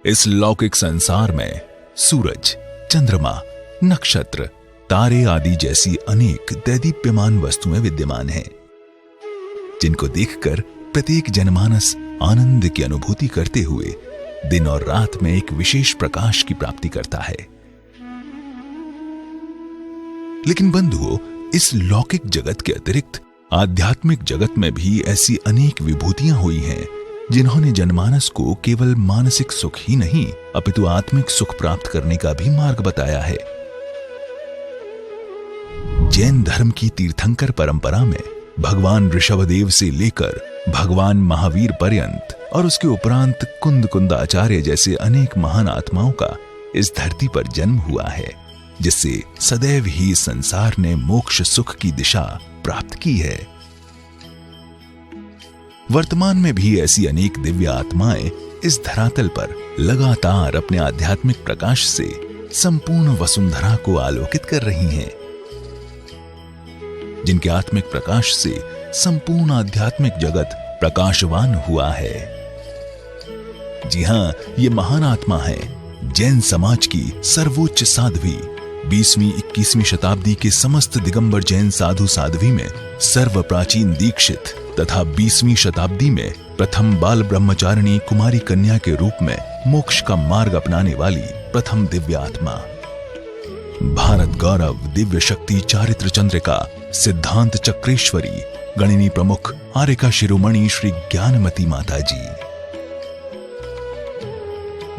इस लौकिक संसार में सूरज, चंद्रमा, नक्षत्र, तारे आदि जैसी अनेक दैदीप्यमान वस्तुएं विद्यमान हैं, जिनको देखकर प्रत्येक जनमानस आनंद की अनुभूति करते हुए दिन और रात में एक विशेष प्रकाश की प्राप्ति करता है। लेकिन बंधुओं, इस लौकिक जगत के अतिरिक्त आध्यात्मिक जगत में भी ऐसी अनेक विभूतियां हुई हैं, जिन्होंने जनमानस को केवल मानसिक सुख ही नहीं अपितु आत्मिक सुख प्राप्त करने का भी मार्ग बताया है। जैन धर्म की तीर्थंकर परंपरा में भगवान ऋषभदेव से लेकर भगवान महावीर पर्यंत और उसके उपरांत कुंद कुंदाचार्य जैसे अनेक महान आत्माओं का इस धरती पर जन्म हुआ है, जिससे सदैव ही संसार ने मोक्ष सुख की दिशा प्राप्त की है। वर्तमान में भी ऐसी अनेक दिव्य आत्माएं इस धरातल पर लगातार अपने आध्यात्मिक प्रकाश से संपूर्ण वसुंधरा को आलोकित कर रही हैं, जिनके आत्मिक प्रकाश से संपूर्ण आध्यात्मिक जगत प्रकाशवान हुआ है। जी हां, ये महान आत्मा है जैन समाज की सर्वोच्च साध्वी, 20वीं-21वीं शताब्दी के समस्त दिगंबर जैन साधु साध्वी में सर्व प्राचीन दीक्षित तथा 20वीं शताब्दी में प्रथम बाल ब्रह्मचारिणी कुमारी कन्या के रूप में मोक्ष का मार्ग अपनाने वाली प्रथम दिव्य आत्मा, भारत गौरव दिव्य शक्ति चारित्र चंद्रिका सिद्धांत चक्रेश्वरी गणिनी प्रमुख आर्यका शिरोमणि श्री ज्ञानमती माता जी।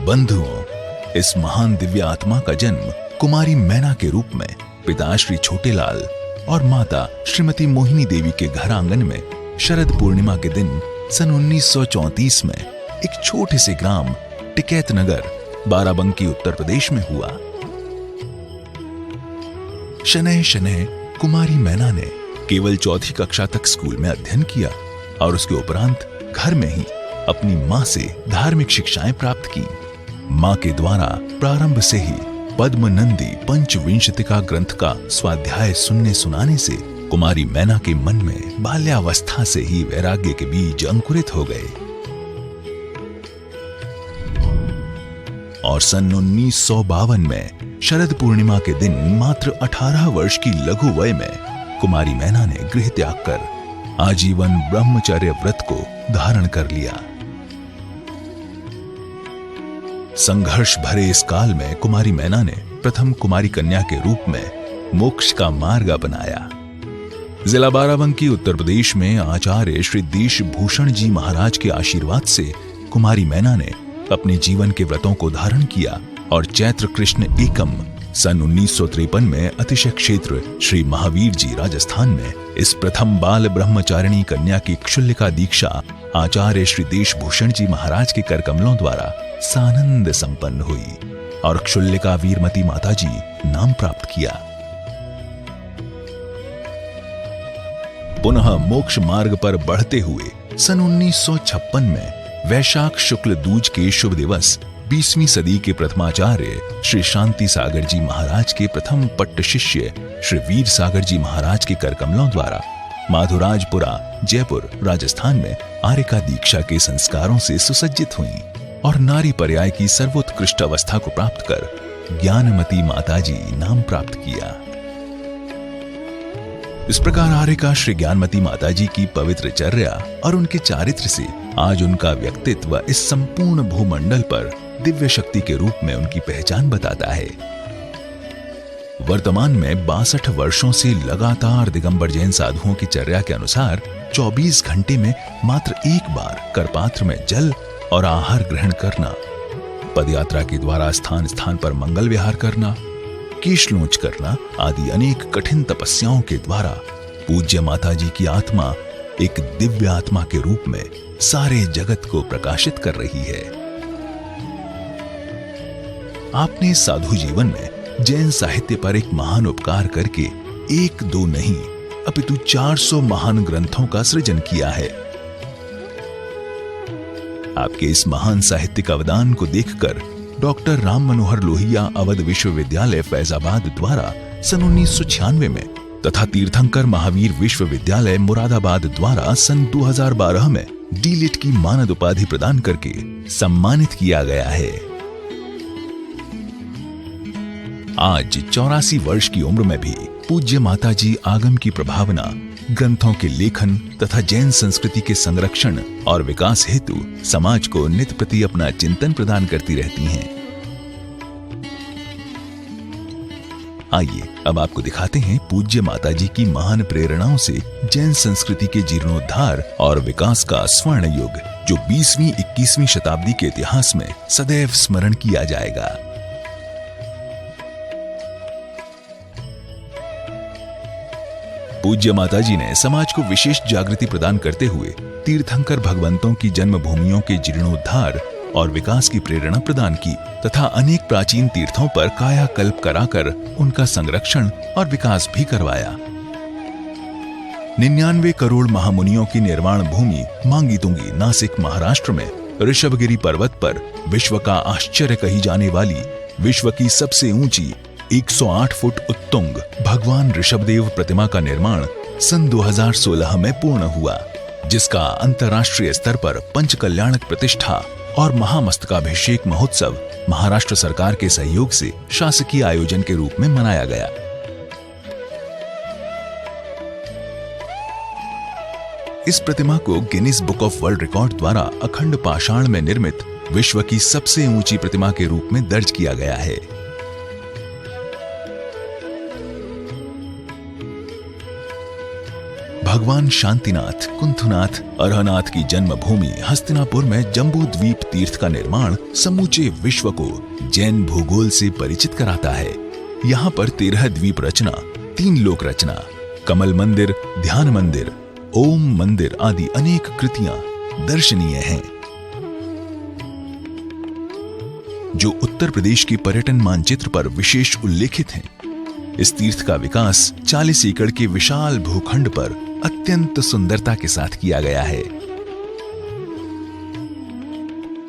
बंधुओं, इस महान दिव्य आत्मा का जन्म कुमारी मैना के रूप में पिता श्री छोटेलाल और माता श्रीमती मोहिनी देवी के घर आंगन में शरद पूर्णिमा के दिन सन 1934 में एक छोटे से ग्राम टिकैत नगर, बाराबंकी, उत्तर प्रदेश में हुआ। शनैः शनैः कुमारी मैना ने केवल चौथी कक्षा तक स्कूल में अध्ययन किया और उसके उपरांत घर में ही अपनी मां से धार्मिक शिक्षाएं प्राप्त की। मां के द्वारा प्रारंभ से ही पद्मनंदी पंचविंशतिका ग्रंथ का स्वाध्याय सुनने सुनाने से कुमारी मैना के मन में बाल्यावस्था से ही वैराग्य के बीज अंकुरित हो गए और सन 1952 में शरद पूर्णिमा के दिन मात्र 18 वर्ष की लघु वय में कुमारी मैना ने गृह त्याग कर आजीवन ब्रह्मचर्य व्रत को धारण कर लिया। संघर्ष भरे इस काल में कुमारी मैना ने प्रथम कुमारी कन्या के रूप में मोक्ष का मार्ग अपनाया। जिला बाराबंकी, उत्तर प्रदेश में आचार्य श्री देशभूषण जी महाराज के आशीर्वाद से कुमारी मैना ने अपने जीवन के व्रतों को धारण किया और चैत्र कृष्ण एकम सन 1953 में अतिशय क्षेत्र श्री महावीर जी राजस्थान में इस प्रथम बाल ब्रह्मचारिणी कन्या की क्षुल्लिका दीक्षा आचार्य श्री देशभूषण जी महाराज के कर कमलों द्वारा सानंद संपन्न हुई और क्षुल्लिका वीरमती माता जी नाम प्राप्त किया। पुनः मोक्ष मार्ग पर बढ़ते हुए सन 1956 में वैशाख शुक्ल दूज के शुभ दिवस 20वीं सदी के प्रथमाचार्य श्री शांति सागर जी महाराज के प्रथम पट्ट शिष्य श्री वीर सागर जी महाराज के कर कमलों द्वारा माधुराजपुरा, जयपुर, राजस्थान में आर्यका दीक्षा के संस्कारों से सुसज्जित हुई और नारी पर्याय की सर्वोत्कृष्ट अवस्था को प्राप्त कर ज्ञानमती माता जी नाम प्राप्त किया। इस प्रकार आर्यका श्री ज्ञानमती माता जी की पवित्र चर्या और उनके चारित्र से आज उनका व्यक्तित्व इस संपूर्ण भूमंडल पर दिव्य शक्ति के रूप में उनकी पहचान बताता है। वर्तमान में 62 वर्षों से लगातार दिगंबर जैन साधुओं की चर्या के अनुसार 24 घंटे में मात्र एक बार करपात्र में जल और आहार ग्रहण करना, पदयात्रा के द्वारा स्थान स्थान पर मंगल विहार करना, केशलोच करना आदि अनेक कठिन तपस्याओं के द्वारा पूज्य माता जी की आत्मा एक दिव्य आत्मा के रूप में सारे जगत को प्रकाशित कर रही है। आपने साधु जीवन में जैन साहित्य पर एक महान उपकार करके एक दो नहीं अपितु 400 महान ग्रंथों का सृजन किया है। आपके इस महान साहित्यिक अवदान को देखकर डॉक्टर राम मनोहर लोहिया अवध विश्वविद्यालय फैजाबाद द्वारा सन 1996 में तथा तीर्थंकर महावीर विश्वविद्यालय मुरादाबाद द्वारा सन 2012 में डीलिट की मानद उपाधि प्रदान करके सम्मानित किया गया है। आज 84 वर्ष की उम्र में भी पूज्य माताजी आगम की प्रभावना, ग्रंथों के लेखन तथा जैन संस्कृति के संरक्षण और विकास हेतु समाज को नित प्रति अपना चिंतन प्रदान करती रहती हैं। आइए अब आपको दिखाते हैं पूज्य माताजी की महान प्रेरणाओं से जैन संस्कृति के जीर्णोद्धार और विकास का स्वर्ण युग, जो 20वीं-21वीं शताब्दी के इतिहास में सदैव स्मरण किया जाएगा। पूज्य माताजी ने समाज को विशेष जागृति प्रदान करते हुए तीर्थंकर भगवंतों की जन्मभूमियों के जीर्णोद्धार और विकास की प्रेरणा प्रदान की तथा अनेक प्राचीन तीर्थों पर कायाकल्प कराकर उनका संरक्षण और विकास भी करवाया। 99 करोड़ महामुनियों की निर्वाण भूमि मांगी तुंगी नासिक महाराष्ट्र में ऋषभगिरी पर्वत पर विश्व का आश्चर्य कही जाने वाली विश्व की सबसे ऊंची 108 फुट उत्तुंग भगवान ऋषभदेव प्रतिमा का निर्माण सन 2016 में पूर्ण हुआ, जिसका अंतर्राष्ट्रीय स्तर पर पंचकल्याणक प्रतिष्ठा और महामस्तकाभिषेक महोत्सव महाराष्ट्र सरकार के सहयोग से शासकीय आयोजन के रूप में मनाया गया। इस प्रतिमा को Guinness book of world record द्वारा अखंड पाषाण में निर्मित विश्व की सबसे ऊंची प्रतिमा के रूप में दर्ज किया गया है। भगवान शांतिनाथ, कुंथुनाथ, अरहनाथ की जन्मभूमि हस्तिनापुर में जम्बू द्वीप तीर्थ का निर्माण समूचे विश्व को जैन भूगोल से परिचित कराता है। यहाँ पर 13 द्वीप रचना, 3 लोक रचना, कमल मंदिर, ध्यान मंदिर, ओम मंदिर आदि अनेक कृतियां दर्शनीय हैं, जो उत्तर प्रदेश के पर्यटन मानचित्र पर विशेष उल्लेखित हैं। इस तीर्थ का विकास 40 एकड़ के विशाल भूखंड पर अत्यंत सुंदरता के साथ किया गया है।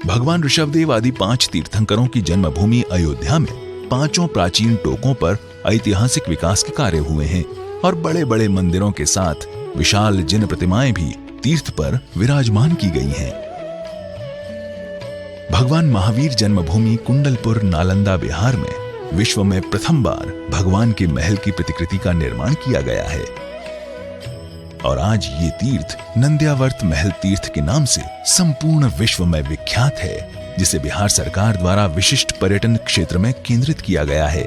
भगवान ऋषभदेव आदि 5 तीर्थंकरों की जन्मभूमि अयोध्या में 5 प्राचीन टोकों पर ऐतिहासिक विकास के कार्य हुए हैं और बड़े बड़े मंदिरों के साथ विशाल जिन प्रतिमाएं भी तीर्थ पर विराजमान की गई हैं। भगवान महावीर जन्मभूमि कुंडलपुर नालंदा बिहार में विश्व में प्रथम बार भगवान के महल की प्रतिकृति का निर्माण किया गया है और आज ये तीर्थ नंद्यावर्त महल तीर्थ के नाम से संपूर्ण विश्व में विख्यात है, जिसे बिहार सरकार द्वारा विशिष्ट पर्यटन क्षेत्र में केंद्रित किया गया है।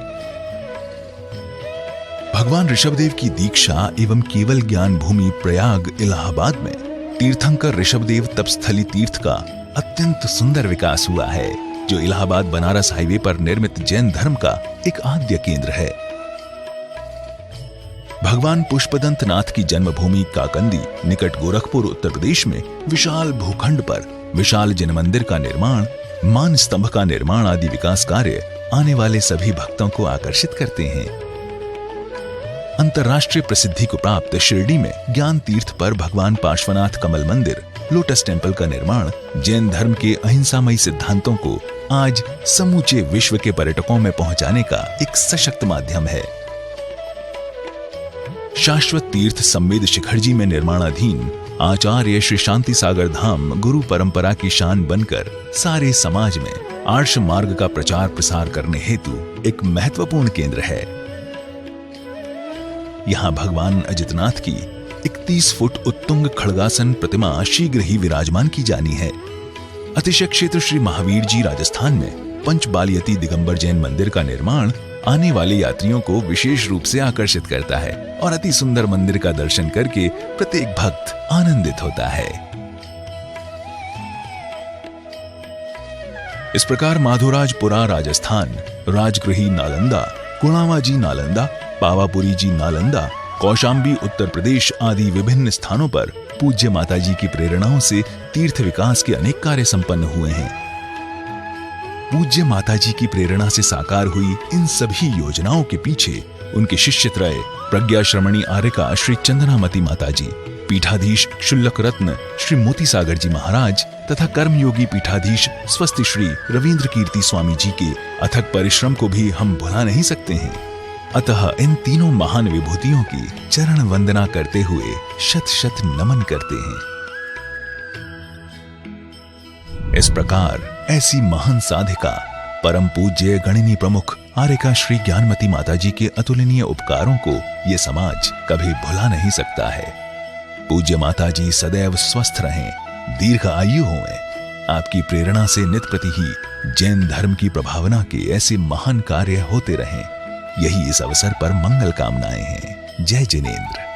भगवान ऋषभदेव की दीक्षा एवं केवल ज्ञान भूमि प्रयाग इलाहाबाद में तीर्थंकर ऋषभदेव तपस्थली तीर्थ का अत्यंत सुंदर विकास हुआ है, जो इलाहाबाद बनारस हाईवे पर निर्मित जैन धर्म का एक आद्य केंद्र है। भगवान पुष्पदंत नाथ की जन्मभूमि काकंदी निकट गोरखपुर उत्तर प्रदेश में विशाल भूखंड पर विशाल जिन मंदिर का निर्माण, मान स्तंभ का निर्माण आदि विकास कार्य आने वाले सभी भक्तों को आकर्षित करते हैं। अंतर्राष्ट्रीय प्रसिद्धि को प्राप्त शिरडी में ज्ञान तीर्थ पर भगवान पार्श्वनाथ कमल मंदिर, लोटस टेम्पल का निर्माण जैन धर्म के अहिंसामयी सिद्धांतों को आज समूचे विश्व के पर्यटकों में पहुंचाने का एक सशक्त माध्यम है। शाश्वत तीर्थ सम्मेद शिखरजी में निर्माणाधीन आचार्य श्री शांति सागर धाम गुरु परंपरा की शान बनकर सारे समाज में आर्ष मार्ग का प्रचार प्रसार करने हेतु एक महत्वपूर्ण केंद्र है। यहाँ भगवान अजितनाथ की 31 फुट उत्तुंग खड़गासन प्रतिमा शीघ्र ही विराजमान की जानी है। अतिशय क्षेत्र श्री महावीर जी राजस्थान में पंचबालियती दिगंबर जैन मंदिर का निर्माण आने वाले यात्रियों को विशेष रूप से आकर्षित करता है और अति सुंदर मंदिर का दर्शन करके प्रत्येक भक्त आनंदित होता है। इस प्रकार माधोराजपुरा राजस्थान, राजगृही नालंदा, कुणावा जी नालंदा, पावापुरी जी नालंदा, कौशाम्बी उत्तर प्रदेश आदि विभिन्न स्थानों पर पूज्य माताजी की प्रेरणाओं से तीर्थ विकास के अनेक कार्य संपन्न हुए हैं। पूज्य माताजी की प्रेरणा से साकार हुई इन सभी योजनाओं के पीछे उनके शिष्यत्रय प्रज्ञा श्रमणी आर्यका श्री चंदनामती माताजी, पीठाधीश क्षुल्लक रत्न श्री मोती सागर जी महाराज तथा कर्मयोगी पीठाधीश स्वस्ति श्री रविंद्र कीर्ति स्वामी जी के अथक परिश्रम को भी हम भुला नहीं सकते हैं। अतः इन तीनों महान विभूतियों की चरण वंदना करते हुए शत शत नमन करते हैं। इस प्रकार ऐसी महान साधिका परम पूज्य गणिनी प्रमुख आर्यका श्री ज्ञानमती माताजी के अतुलनीय उपकारों को ये समाज कभी भुला नहीं सकता है। पूज्य माताजी सदैव स्वस्थ रहें, दीर्घ आयु हों। आपकी प्रेरणा से नित प्रति ही जैन धर्म की प्रभावना के ऐसे महान कार्य होते रहें, यही इस अवसर पर मंगल कामनाएं हैं। जय जिनेंद्र।